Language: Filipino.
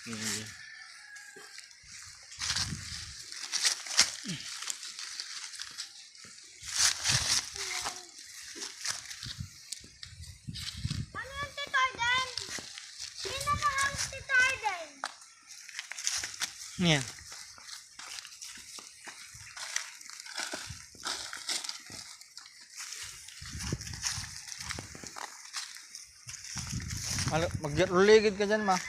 Iya. Ano yung titarden? Sino na ang titarden? Yan. Magruligid ka dyan, ma.